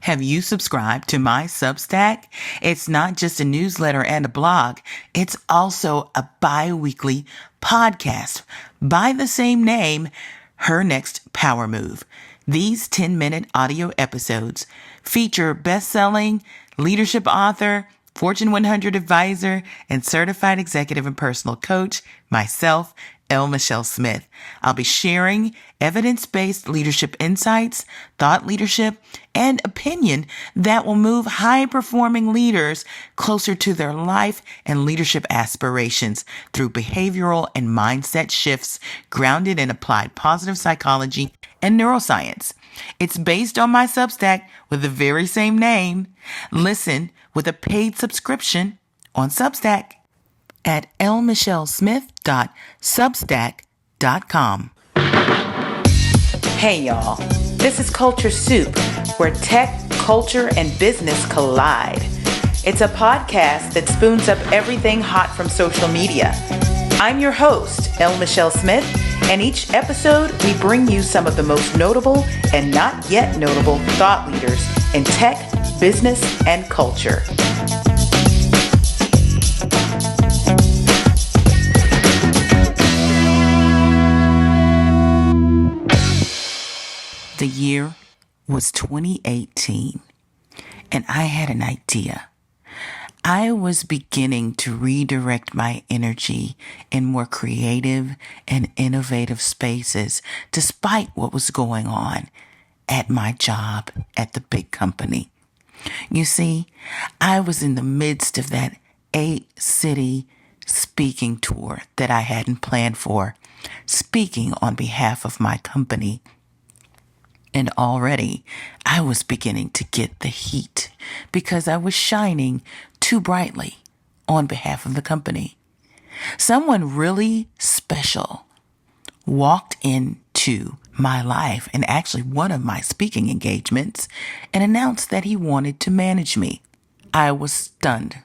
Have you subscribed to my Substack? It's not just a newsletter and a blog. It's also a bi-weekly podcast by the same name, Her Next Power Move. These 10-minute audio episodes feature best-selling leadership author, Fortune 100 advisor, and certified executive and personal coach, myself, L. Michelle Smith. I'll be sharing evidence-based leadership insights, thought leadership, and opinion that will move high-performing leaders closer to their life and leadership aspirations through behavioral and mindset shifts grounded in applied positive psychology and neuroscience. It's based on my Substack with the very same name. Listen with a paid subscription on Substack at lmichellesmith.substack.com. Hey y'all, this is Culture Soup, where tech, culture, and business collide. It's a podcast that spoons up everything hot from social media. I'm your host, L. Michelle Smith, and each episode we bring you some of the most notable and not yet notable thought leaders in tech, business, and culture. The year was 2018, and I had an idea. I was beginning to redirect my energy in more creative and innovative spaces, despite what was going on at my job at the big company. You see, I was in the midst of that 8-city speaking tour that I hadn't planned for, speaking on behalf of my company. And already I was beginning to get the heat because I was shining too brightly on behalf of the company. Someone really special walked into my life and actually one of my speaking engagements and announced that he wanted to manage me. I was stunned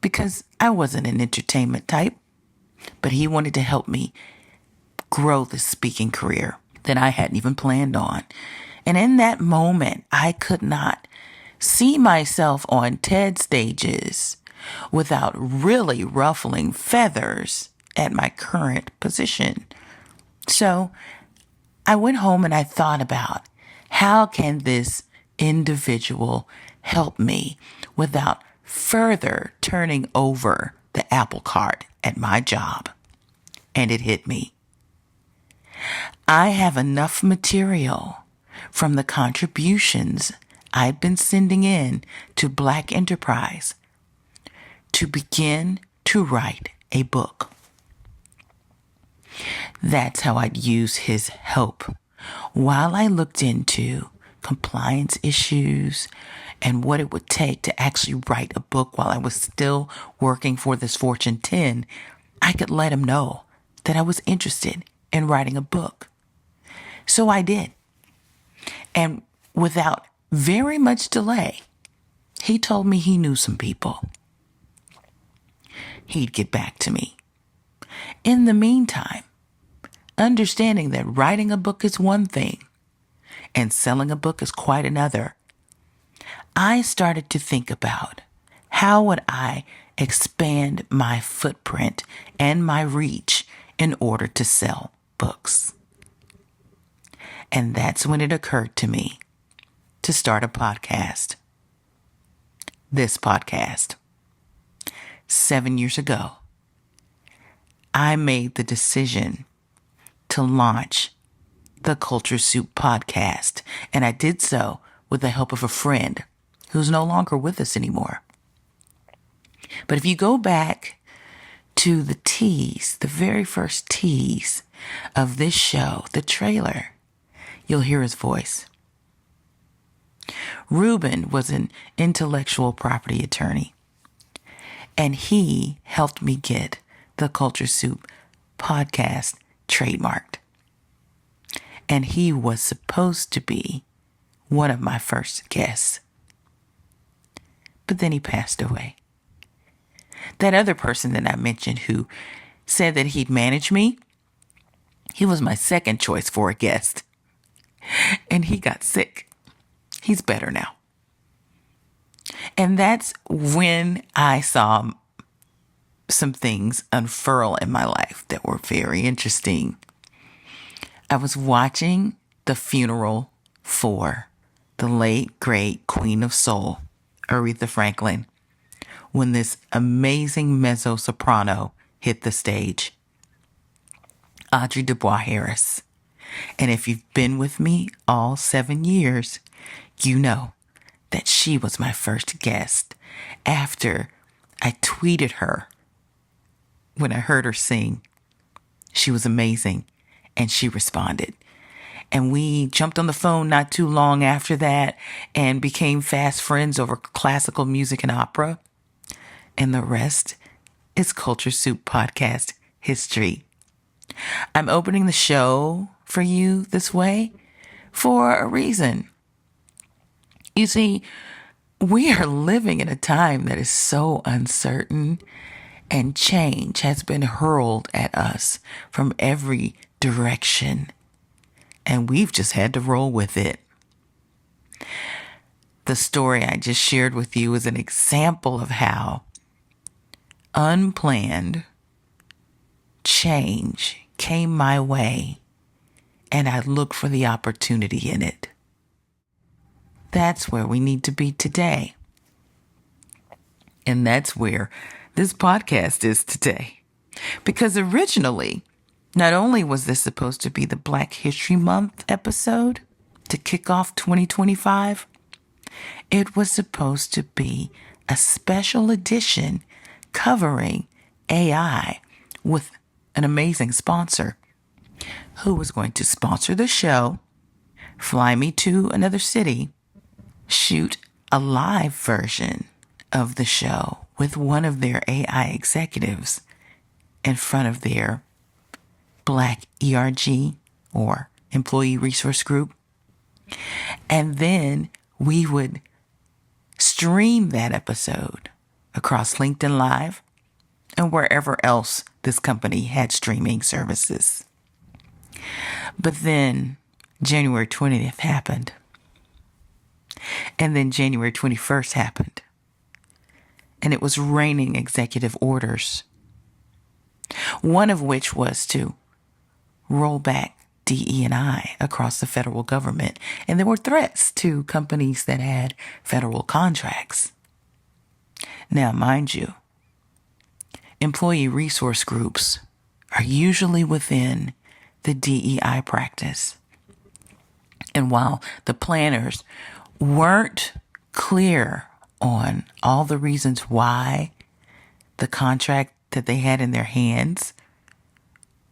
because I wasn't an entertainment type, but he wanted to help me grow this speaking career that I hadn't even planned on. And in that moment, I could not see myself on TED stages without really ruffling feathers at my current position. So I went home and I thought about how can this individual help me without further turning over the apple cart at my job. And it hit me. I have enough material from the contributions I've been sending in to Black Enterprise to begin to write a book. That's how I'd use his help while I looked into compliance issues and what it would take to actually write a book while I was still working for this Fortune 10. I could let him know that I was interested in writing a book. So I did. And without very much delay, he told me he knew some people. He'd get back to me. In the meantime, understanding that writing a book is one thing and selling a book is quite another, I started to think about how would I expand my footprint and my reach in order to sell books. And that's when it occurred to me to start a podcast. This podcast. 7 years ago, I made the decision to launch the Culture Soup podcast. And I did so with the help of a friend who's no longer with us anymore. But if you go back to the tease, the very first tease of this show, the trailer, you'll hear his voice. Reuben was an intellectual property attorney, and he helped me get the Culture Soup podcast trademarked. And he was supposed to be one of my first guests. But then he passed away. That other person that I mentioned who said that he'd manage me, he was my second choice for a guest. And he got sick. He's better now. And that's when I saw some things unfurl in my life that were very interesting. I was watching the funeral for the late, great Queen of Soul, Aretha Franklin, when this amazing mezzo-soprano hit the stage, Audrey Dubois Harris. And if you've been with me all 7 years, you know that she was my first guest after I tweeted her when I heard her sing. She was amazing, and she responded. And we jumped on the phone not too long after that and became fast friends over classical music and opera. And the rest is Culture Soup Podcast history. I'm opening the show for you this way for a reason. You see, we are living in a time that is so uncertain, and change has been hurled at us from every direction, and we've just had to roll with it. The story I just shared with you is an example of how unplanned change came my way, and I looked for the opportunity in it. That's where we need to be today. And that's where this podcast is today. Because originally, not only was this supposed to be the Black History Month episode to kick off 2025, it was supposed to be a special edition covering AI with an amazing sponsor who was going to sponsor the show, fly me to another city, shoot a live version of the show with one of their AI executives in front of their Black ERG or Employee Resource Group. And then we would stream that episode across LinkedIn Live and wherever else this company had streaming services. But then January 20th happened. And then January 21st happened. And it was raining executive orders. One of which was to roll back DE&I across the federal government. And there were threats to companies that had federal contracts. Now, mind you, employee resource groups are usually within the DEI practice. And while the planners weren't clear on all the reasons why the contract that they had in their hands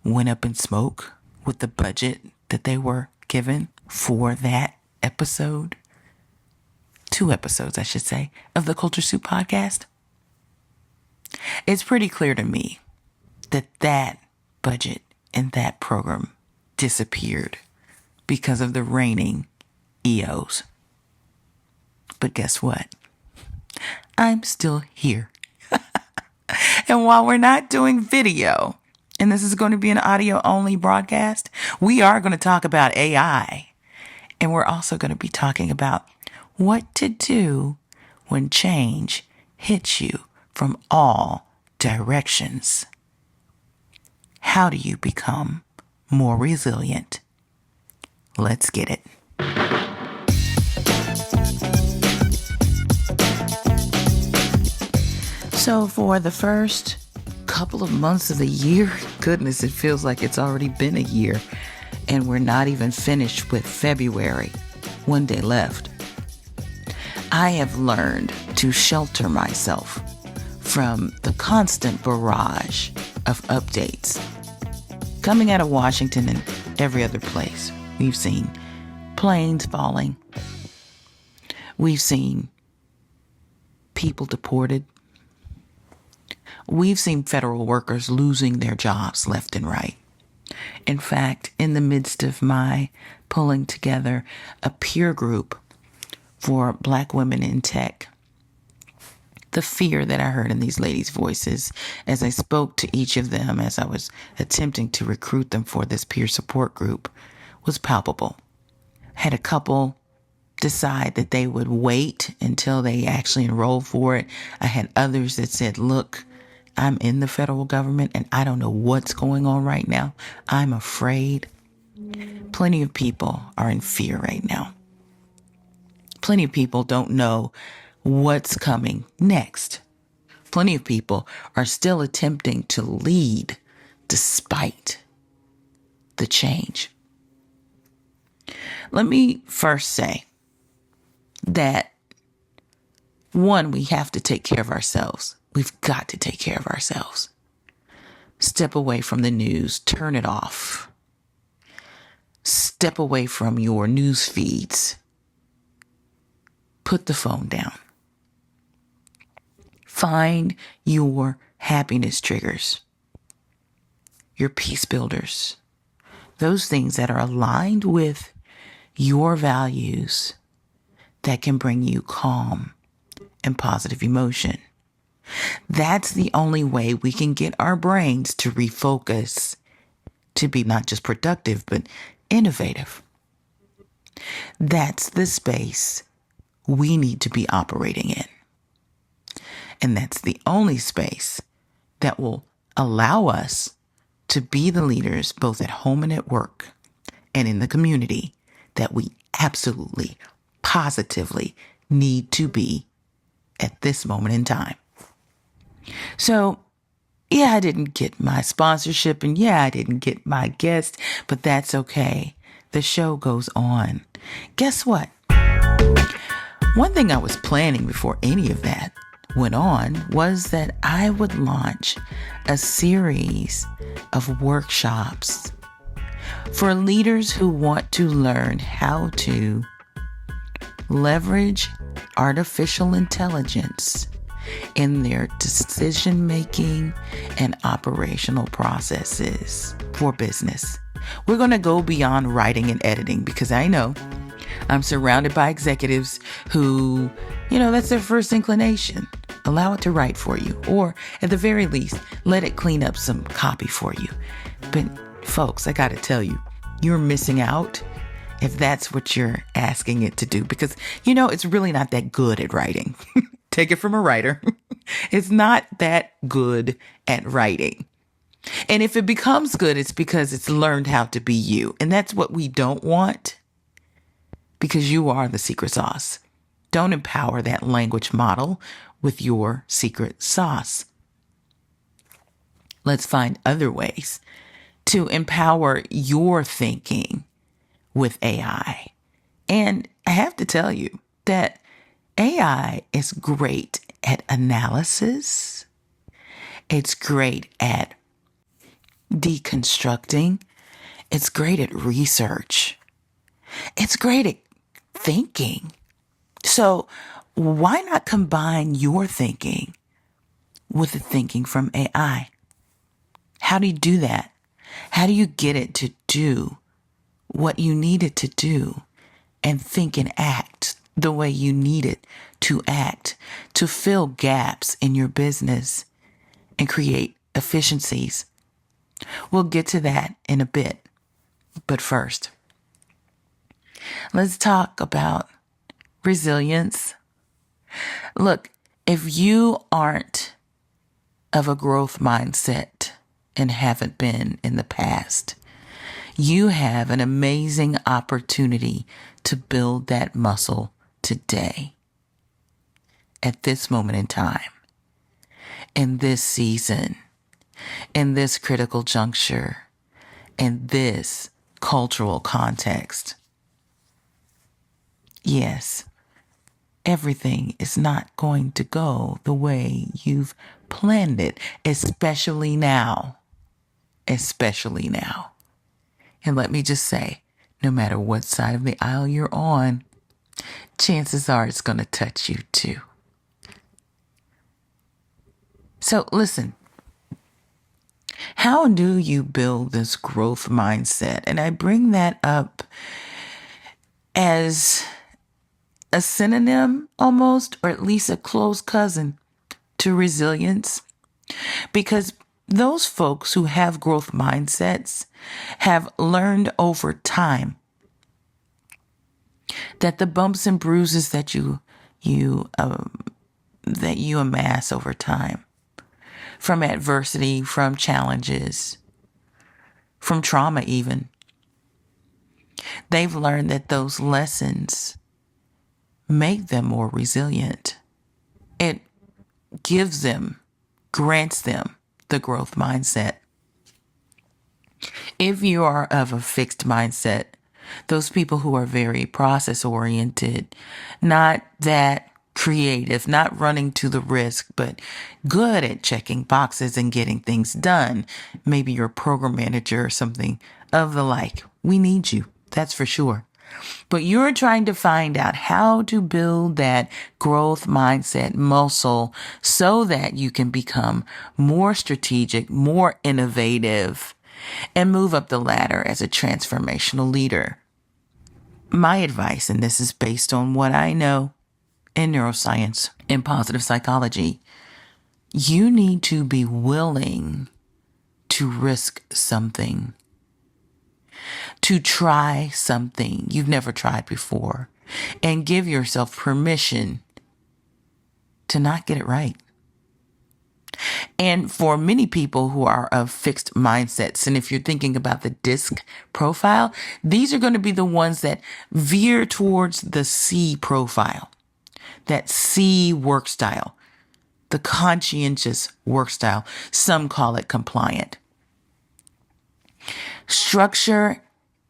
went up in smoke with the budget that they were given for that episode, 2 episodes, I should say, of the Culture Soup Podcast, it's pretty clear to me that that budget and that program disappeared because of the reigning EOs. But guess what? I'm still here. And while we're not doing video, and this is going to be an audio-only broadcast, we are going to talk about AI. And we're also going to be talking about what to do when change hits you from all directions. How do you become more resilient? Let's get it. So for the first couple of months of the year, goodness, it feels like it's already been a year, and we're not even finished with February. 1 day left. I have learned to shelter myself from the constant barrage of updates coming out of Washington and every other place. We've seen planes falling. We've seen people deported. We've seen federal workers losing their jobs left and right. In fact, in the midst of my pulling together a peer group for Black women in tech, the fear that I heard in these ladies' voices as I spoke to each of them as I was attempting to recruit them for this peer support group was palpable. Had a couple decide that they would wait until they actually enroll for it. I had others that said, look, I'm in the federal government and I don't know what's going on right now. I'm afraid. Plenty of people are in fear right now. Plenty of people don't know what's coming next. Plenty of people are still attempting to lead despite the change. Let me first say that, one, we have to take care of ourselves. We've got to take care of ourselves. Step away from the news. Turn it off. Step away from your news feeds. Put the phone down. Find your happiness triggers, your peace builders, those things that are aligned with your values that can bring you calm and positive emotion. That's the only way we can get our brains to refocus, to be not just productive, but innovative. That's the space we need to be operating in. And that's the only space that will allow us to be the leaders both at home and at work and in the community that we absolutely, positively need to be at this moment in time. So, yeah, I didn't get my sponsorship and yeah, I didn't get my guest, but that's okay. The show goes on. Guess what? One thing I was planning before any of that went on was that I would launch a series of workshops for leaders who want to learn how to leverage artificial intelligence in their decision-making and operational processes for business. We're going to go beyond writing and editing because I know I'm surrounded by executives who, that's their first inclination. Allow it to write for you, or at the very least, let it clean up some copy for you. But folks, I got to tell you, you're missing out if that's what you're asking it to do, because, it's really not that good at writing. Take it from a writer. It's not that good at writing. And if it becomes good, it's because it's learned how to be you. And that's what we don't want, because you are the secret sauce. Don't empower that language model with your secret sauce. Let's find other ways to empower your thinking with AI. And I have to tell you that AI is great at analysis. It's great at deconstructing. It's great at research. It's great at thinking. So why not combine your thinking with the thinking from AI? How do you do that? How do you get it to do what you need it to do and think and act the way you need it to act, to fill gaps in your business and create efficiencies? We'll get to that in a bit. But first, let's talk about resilience. Look, if you aren't of a growth mindset and haven't been in the past, you have an amazing opportunity to build that muscle today, at this moment in time, in this season, in this critical juncture, in this cultural context. Yes, everything is not going to go the way you've planned it, especially now. Especially now. And let me just say, no matter what side of the aisle you're on, chances are it's going to touch you too. So listen, how do you build this growth mindset? And I bring that up as a synonym almost, or at least a close cousin to resilience, because those folks who have growth mindsets have learned over time That the bumps and bruises that you amass over time, from adversity, from challenges, from trauma even, they've learned that those lessons make them more resilient. It gives them, grants them the growth mindset. If you are of a fixed mindset, those people who are very process oriented, not that creative, not running to the risk, but good at checking boxes and getting things done. Maybe you're a program manager or something of the like. We need you. That's for sure. But you're trying to find out how to build that growth mindset muscle so that you can become more strategic, more innovative, and move up the ladder as a transformational leader. My advice, and this is based on what I know in neuroscience and positive psychology, you need to be willing to risk something, to try something you've never tried before, and give yourself permission to not get it right. And for many people who are of fixed mindsets, and if you're thinking about the DISC profile, these are going to be the ones that veer towards the C profile, that C work style, the conscientious work style. Some call it compliant. Structure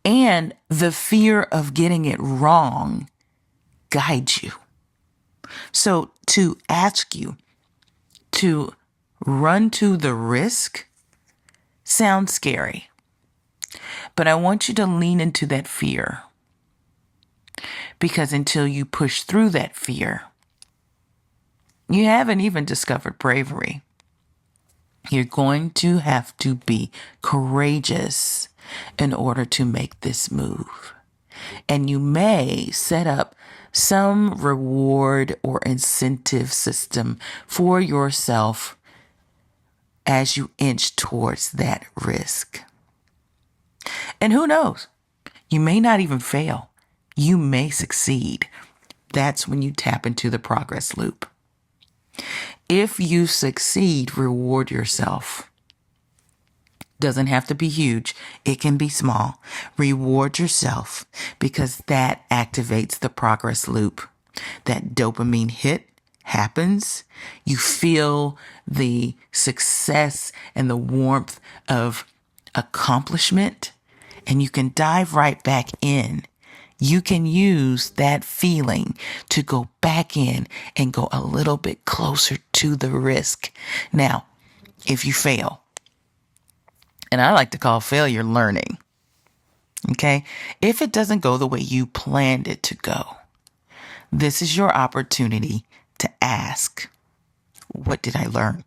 and the fear of getting it wrong guide you. So to ask you to run to the risk sounds scary, but I want you to lean into that fear, because until you push through that fear, you haven't even discovered bravery. You're going to have to be courageous in order to make this move. And you may set up some reward or incentive system for yourself as you inch towards that risk. And who knows? You may not even fail. You may succeed. That's when you tap into the progress loop. If you succeed, reward yourself. Doesn't have to be huge. It can be small. Reward yourself, because that activates the progress loop. That dopamine hit happens. You feel the success and the warmth of accomplishment, and you can dive right back in. You can use that feeling to go back in and go a little bit closer to the risk. Now, if you fail, and I like to call failure learning, okay? If it doesn't go the way you planned it to go, this is your opportunity to ask, what did I learn?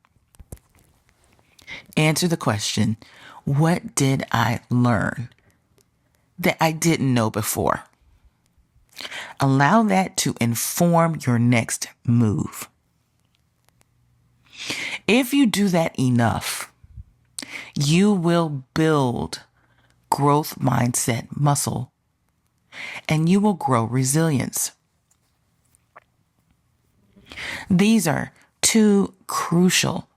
Answer the question, what did I learn that I didn't know before? Allow that to inform your next move. If you do that enough, you will build growth mindset muscle, and you will grow resilience. These are two crucial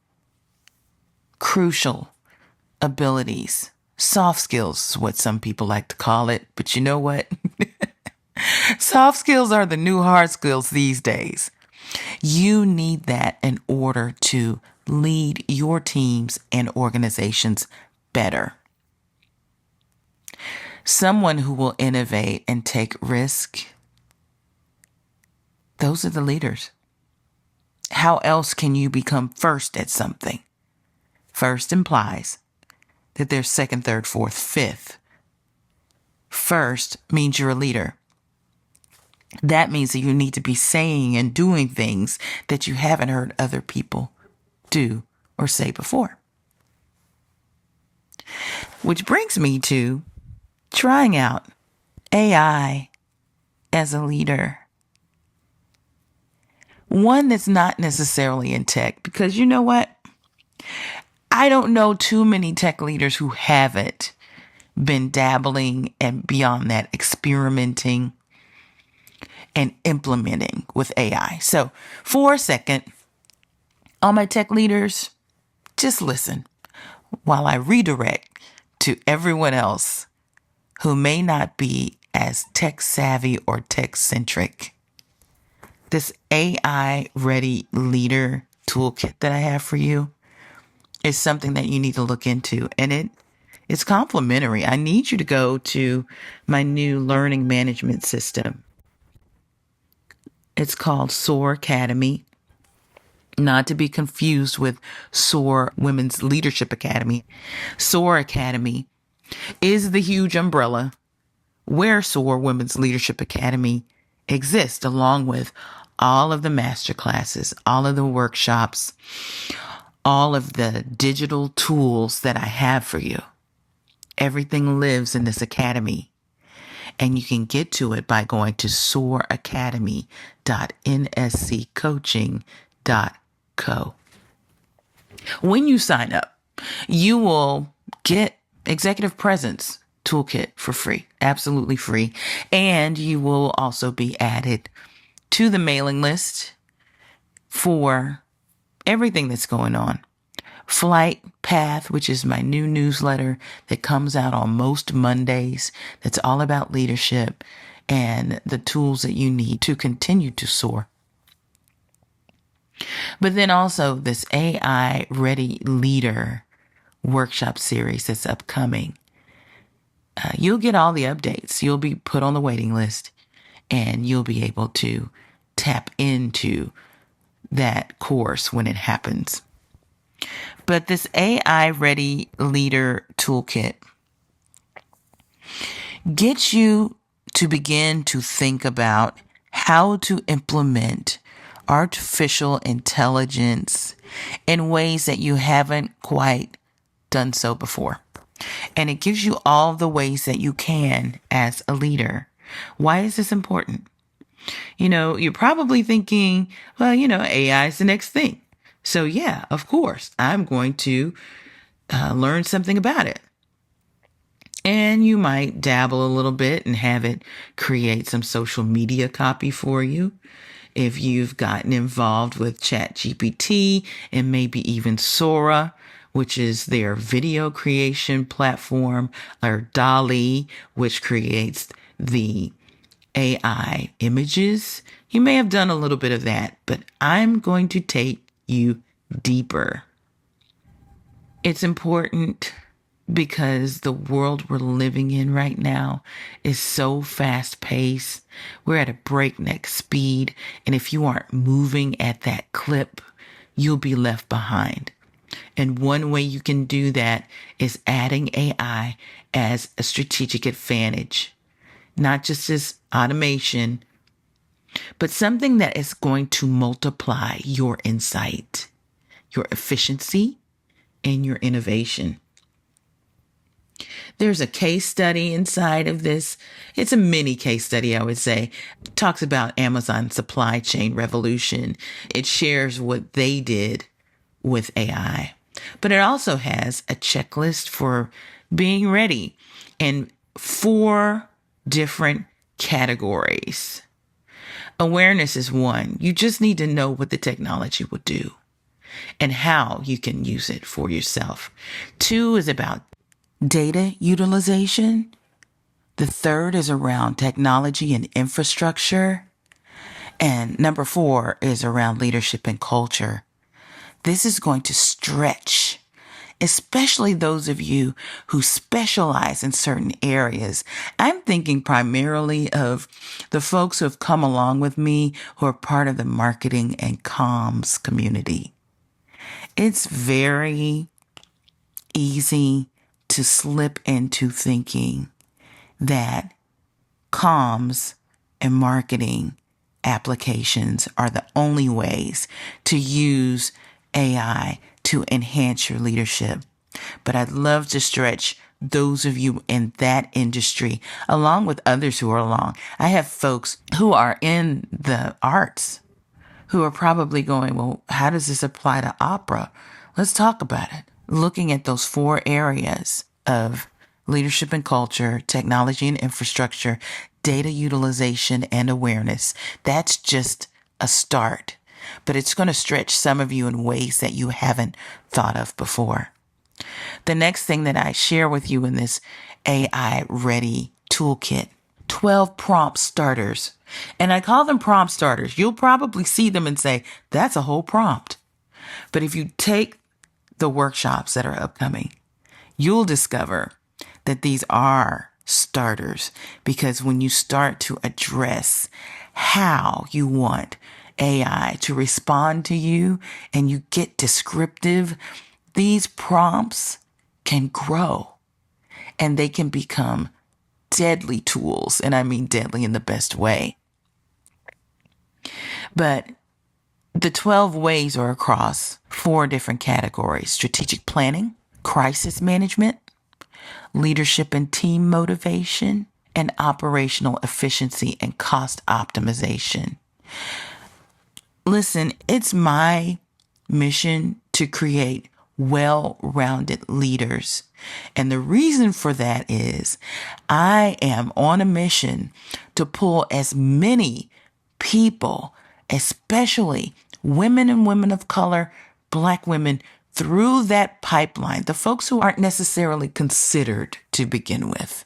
abilities. Soft skills is what some people like to call it, but you know what? Soft skills are the new hard skills these days. You need that in order to lead your teams and organizations better. Someone who will innovate and take risk, those are the leaders. How else can you become first at something? First implies that there's second, third, fourth, fifth. First means you're a leader. That means that you need to be saying and doing things that you haven't heard other people do or say before. Which brings me to trying out AI as a leader. One that's not necessarily in tech, because you know what? I don't know too many tech leaders who haven't been dabbling and beyond that experimenting and implementing with AI. So for a second, all my tech leaders, just listen while I redirect to everyone else who may not be as tech savvy or tech centric. This AI ready leader toolkit that I have for you is something that you need to look into, and it's complimentary. I need you to go to my new learning management system. It's called SOAR Academy, not to be confused with SOAR Women's Leadership Academy. SOAR Academy is the huge umbrella where SOAR Women's Leadership Academy exists, along with all of the master classes, all of the workshops, all of the digital tools that I have for you. Everything lives in this academy. And you can get to it by going to soaracademy.nsccoaching.co. When you sign up, you will get Executive Presence Toolkit for free, absolutely free. And you will also be added to the mailing list for everything that's going on. Flight Path, which is my new newsletter that comes out on most Mondays, that's all about leadership and the tools that you need to continue to soar. But then also this AI Ready Leader workshop series that's upcoming. You'll get all the updates. You'll be put on the waiting list and you'll be able to tap into that course when it happens. But this AI Ready Leader Toolkit gets you to begin to think about how to implement artificial intelligence in ways that you haven't quite done so before. And it gives you all the ways that you can as a leader. Why is this important? You're probably thinking, well, AI is the next thing. So yeah, of course, I'm going to learn something about it. And you might dabble a little bit and have it create some social media copy for you. If you've gotten involved with ChatGPT and maybe even Sora, which is their video creation platform, or DALL-E, which creates the AI images, you may have done a little bit of that, but I'm going to take you deeper. It's important because the world we're living in right now is so fast paced. We're at a breakneck speed. And if you aren't moving at that clip, you'll be left behind. And one way you can do that is adding AI as a strategic advantage, not just as automation, but something that is going to multiply your insight, your efficiency, and your innovation. There's a case study inside of this. It's a mini case study, I would say. It talks about Amazon's supply chain revolution. It shares what they did with AI. But it also has a checklist for being ready in 4 different categories. Awareness is one. You just need to know what the technology will do and how you can use it for yourself. 2 is about data utilization. The 3rd is around technology and infrastructure. And number 4 is around leadership and culture. This is going to stretch, especially those of you who specialize in certain areas. I'm thinking primarily of the folks who have come along with me who are part of the marketing and comms community. It's very easy to slip into thinking that comms and marketing applications are the only ways to use AI to enhance your leadership. But I'd love to stretch those of you in that industry along with others who are along. I have folks who are in the arts who are probably going, well, how does this apply to opera? Let's talk about it. Looking at those 4 areas of leadership and culture, technology and infrastructure, data utilization and awareness. That's just a start, but it's going to stretch some of you in ways that you haven't thought of before. The next thing that I share with you in this AI Ready Toolkit, 12 prompt starters. And I call them prompt starters. You'll probably see them and say, that's a whole prompt. But if you take the workshops that are upcoming, you'll discover that these are starters, because when you start to address how you want AI to respond to you and you get descriptive, these prompts can grow and they can become deadly tools. And I mean deadly in the best way. But the 12 ways are across 4 different categories: strategic planning, crisis management, leadership and team motivation, and operational efficiency and cost optimization. Listen, it's my mission to create well-rounded leaders. And the reason for that is I am on a mission to pull as many people, especially women and women of color, Black women, through that pipeline, the folks who aren't necessarily considered to begin with.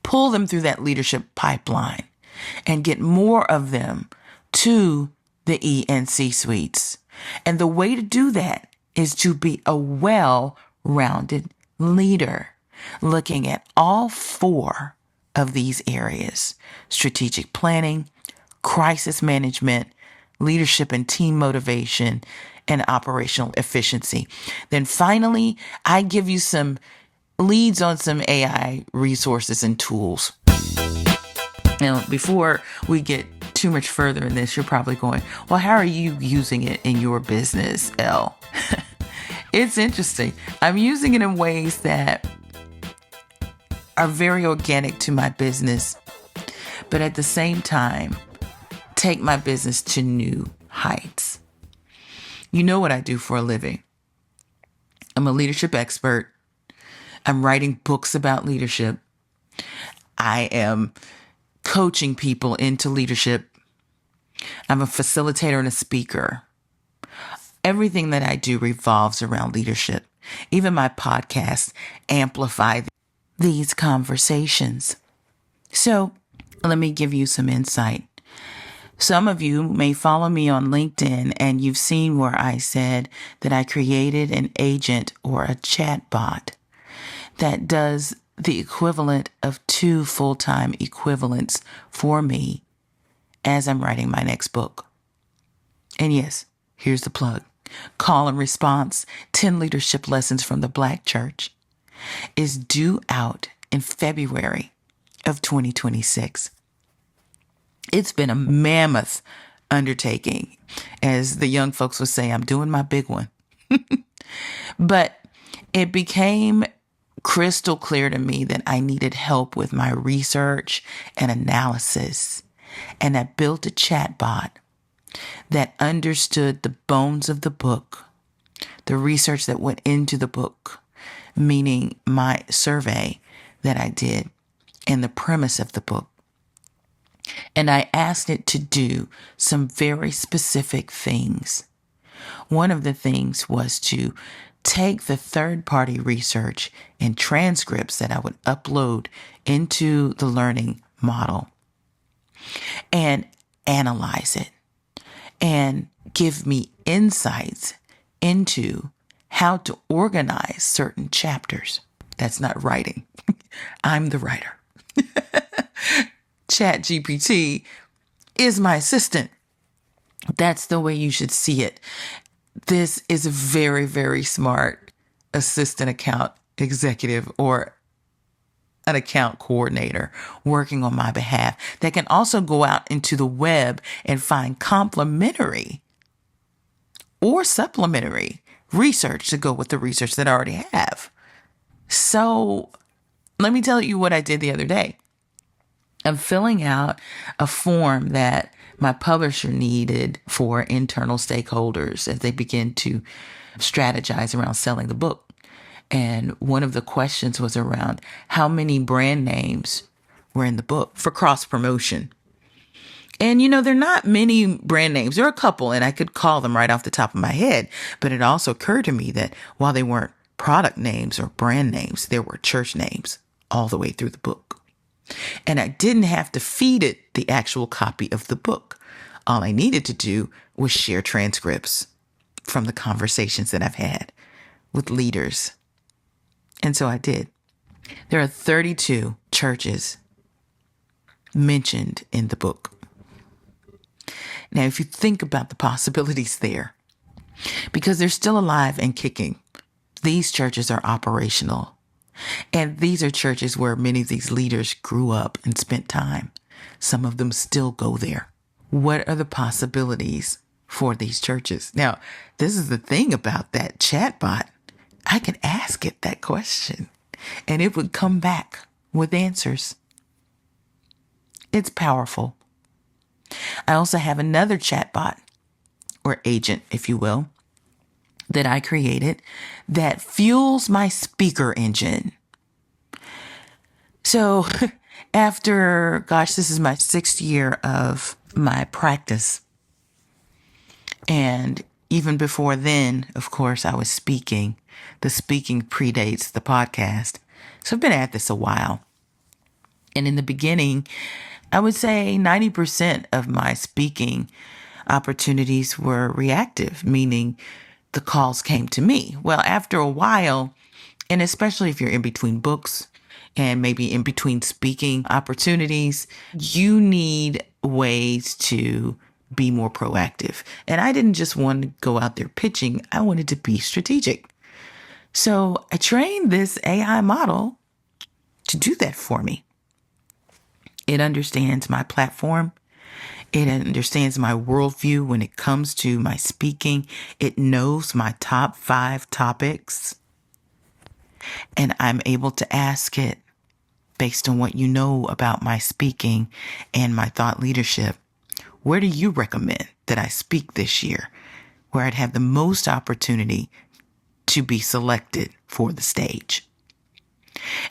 Pull them through that leadership pipeline and get more of them to the E and C suites. And the way to do that is to be a well-rounded leader, looking at all 4 of these areas: strategic planning, crisis management, leadership and team motivation, and operational efficiency. Then finally, I give you some leads on some AI resources and tools. Now, before we get too much further in this, you're probably going, well, how are you using it in your business, Elle? It's interesting. I'm using it in ways that are very organic to my business, but at the same time, take my business to new heights. You know what I do for a living. I'm a leadership expert. I'm writing books about leadership. I am coaching people into leadership. I'm a facilitator and a speaker. Everything that I do revolves around leadership. Even my podcasts amplify these conversations. So let me give you some insight. Some of you may follow me on LinkedIn and you've seen where I said that I created an agent or a chat bot that does the equivalent of 2 full-time equivalents for me as I'm writing my next book. And yes, here's the plug. Call and Response, 10 Leadership Lessons from the Black Church, is due out in February of 2026. It's been a mammoth undertaking. As the young folks would say, I'm doing my big one. But it became crystal clear to me that I needed help with my research and analysis. And I built a chatbot that understood the bones of the book, the research that went into the book, meaning my survey that I did and the premise of the book. And I asked it to do some very specific things. One of the things was to take the third-party research and transcripts that I would upload into the learning model and analyze it and give me insights into how to organize certain chapters. That's not writing. I'm the writer. ChatGPT is my assistant. That's the way you should see it. This is a very, very smart assistant account executive or an account coordinator working on my behalf that can also go out into the web and find complementary or supplementary research to go with the research that I already have. So let me tell you what I did the other day. I'm filling out a form that my publisher needed for internal stakeholders as they begin to strategize around selling the book. And one of the questions was around how many brand names were in the book for cross promotion. And, there are not many brand names. There are a couple, and I could call them right off the top of my head. But it also occurred to me that while they weren't product names or brand names, there were church names all the way through the book. And I didn't have to feed it the actual copy of the book. All I needed to do was share transcripts from the conversations that I've had with leaders. And so I did. There are 32 churches mentioned in the book. Now, if you think about the possibilities there, because they're still alive and kicking, these churches are operational. And these are churches where many of these leaders grew up and spent time. Some of them still go there. What are the possibilities for these churches? Now, this is the thing about that chatbot. I could ask it that question and it would come back with answers. It's powerful. I also have another chatbot or agent, if you will, that I created that fuels my speaker engine. So after, this is my 6th year of my practice. And even before then, of course, I was speaking. The speaking predates the podcast. So I've been at this a while. And in the beginning, I would say 90% of my speaking opportunities were reactive, meaning the calls came to me. Well, after a while, and especially if you're in between books and maybe in between speaking opportunities, you need ways to be more proactive. And I didn't just want to go out there pitching. I wanted to be strategic. So I trained this AI model to do that for me. It understands my platform. It understands my worldview when it comes to my speaking. It knows my top 5 topics. And I'm able to ask it, based on what you know about my speaking and my thought leadership, where do you recommend that I speak this year, where I'd have the most opportunity to be selected for the stage?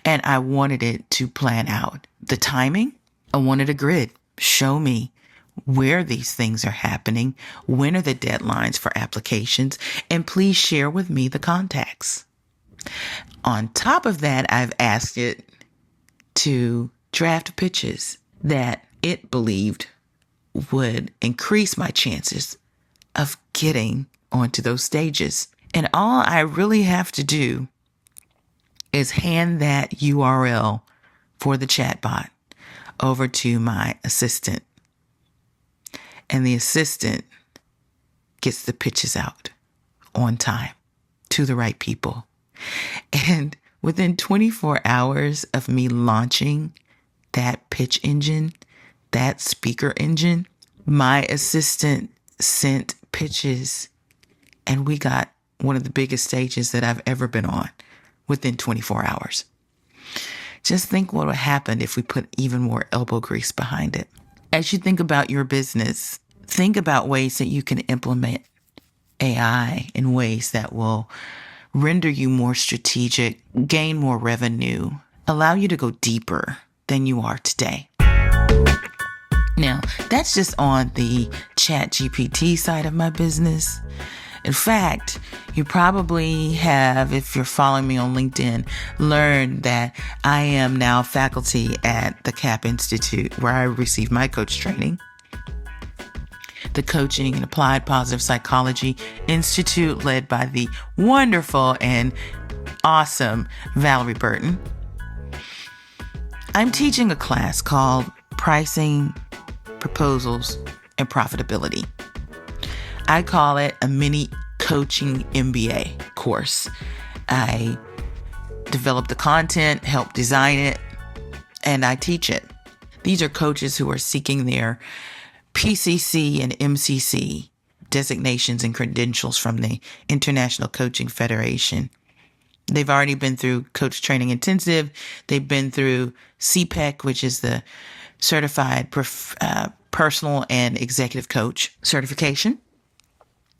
And I wanted it to plan out the timing. I wanted a grid. Show me where these things are happening. When are the deadlines for applications? And please share with me the contacts. On top of that, I've asked it to draft pitches that it believed would increase my chances of getting onto those stages. And all I really have to do is hand that URL for the chatbot over to my assistant. And the assistant gets the pitches out on time to the right people. And within 24 hours of me launching that pitch engine, that speaker engine, my assistant sent pitches and we got one of the biggest stages that I've ever been on within 24 hours. Just think what would happen if we put even more elbow grease behind it. As you think about your business, think about ways that you can implement AI in ways that will render you more strategic, gain more revenue, allow you to go deeper than you are today. Now, that's just on the ChatGPT side of my business. In fact, you probably have, if you're following me on LinkedIn, learned that I am now faculty at the CAP Institute, where I receive my coach training. The Coaching and Applied Positive Psychology Institute, led by the wonderful and awesome Valerie Burton. I'm teaching a class called Pricing, Proposals, and Profitability. I call it a mini coaching MBA course. I develop the content, help design it, and I teach it. These are coaches who are seeking their PCC and MCC designations and credentials from the International Coaching Federation. They've already been through Coach Training Intensive. They've been through CPEC, which is the Certified Personal and Executive Coach certification.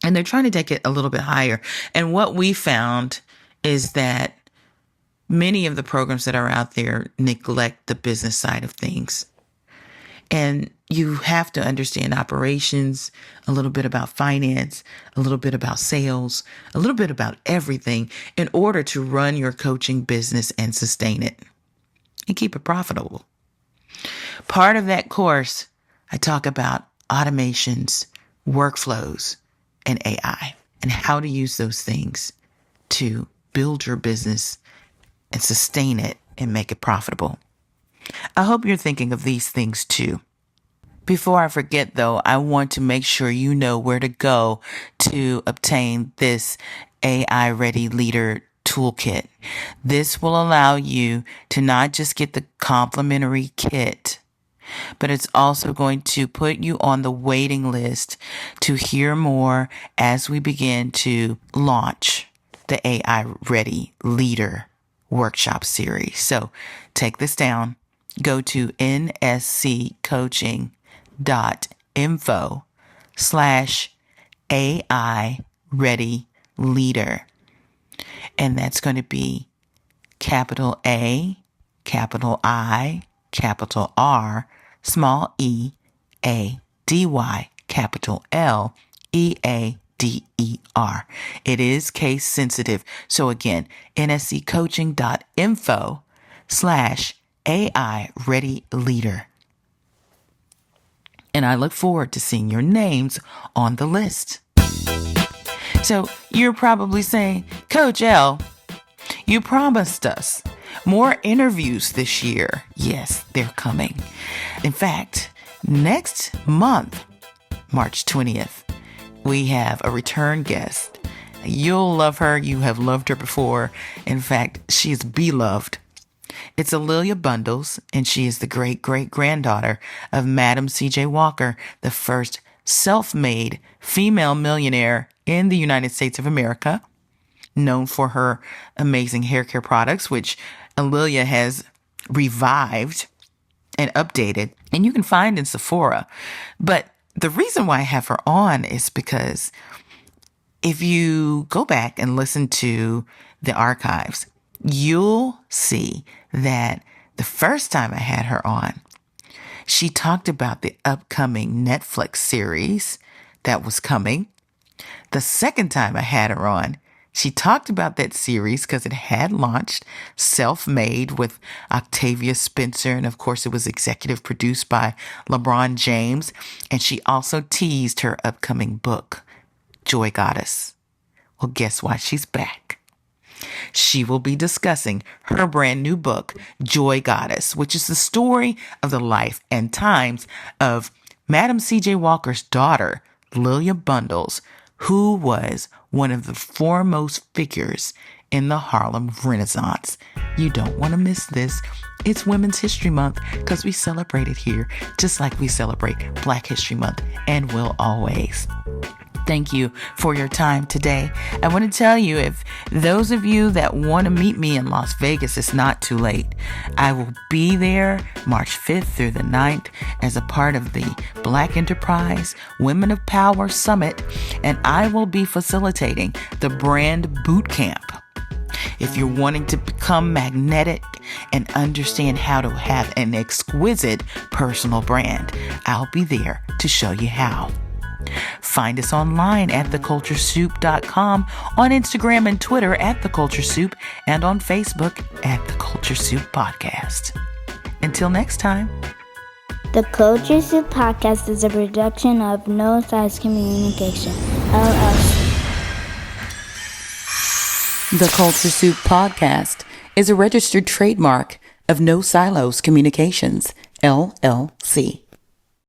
And they're trying to take it a little bit higher. And what we found is that many of the programs that are out there neglect the business side of things. And you have to understand operations, a little bit about finance, a little bit about sales, a little bit about everything in order to run your coaching business and sustain it and keep it profitable. Part of that course, I talk about automations, workflows, and AI, and how to use those things to build your business and sustain it and make it profitable. I hope you're thinking of these things too. Before I forget though, I want to make sure you know where to go to obtain this AI Ready Leader Toolkit. This will allow you to not just get the complimentary kit, but it's also going to put you on the waiting list to hear more as we begin to launch the AI Ready Leader Workshop Series. So take this down. Go to nsccoaching.info/AI Ready Leader. And that's going to be capital A, capital I, capital R, small e, A, D-Y, capital L, E-A-D-E-R. It is case sensitive. So again, nsccoaching.info/AI Ready Leader. And I look forward to seeing your names on the list. So you're probably saying, Coach L, you promised us more interviews this year. Yes, they're coming. In fact, next month, March 20th, we have a return guest. You'll love her. You have loved her before. In fact, she is beloved. It's Alelia Bundles, and she is the great-great-granddaughter of Madam C.J. Walker, the first self-made female millionaire in the United States of America, known for her amazing hair care products, which Alelia has revived and updated, and you can find in Sephora. But the reason why I have her on is because if you go back and listen to the archives, you'll see that the first time I had her on, she talked about the upcoming Netflix series that was coming. The second time I had her on, she talked about that series because it had launched, Self-Made, with Octavia Spencer. And of course, it was executive produced by LeBron James. And she also teased her upcoming book, Joy Goddess. Well, guess what? She's back. She will be discussing her brand new book, Joy Goddess, which is the story of the life and times of Madam C.J. Walker's daughter, Lilia Bundles, who was one of the foremost figures in the Harlem Renaissance. You don't want to miss this. It's Women's History Month because we celebrate it here just like we celebrate Black History Month and will always. Thank you for your time today. I want to tell you, if those of you that want to meet me in Las Vegas, it's not too late. I will be there March 5th through the 9th as a part of the Black Enterprise Women of Power Summit, and I will be facilitating the Brand Boot Camp. If you're wanting to become magnetic and understand how to have an exquisite personal brand, I'll be there to show you how. Find us online at theculturesoup.com, on Instagram and Twitter at The Culture Soup, and on Facebook at The Culture Soup Podcast. Until next time. The Culture Soup Podcast is a production of No Size Communication, LLC. The Culture Soup Podcast is a registered trademark of No Silos Communications, LLC.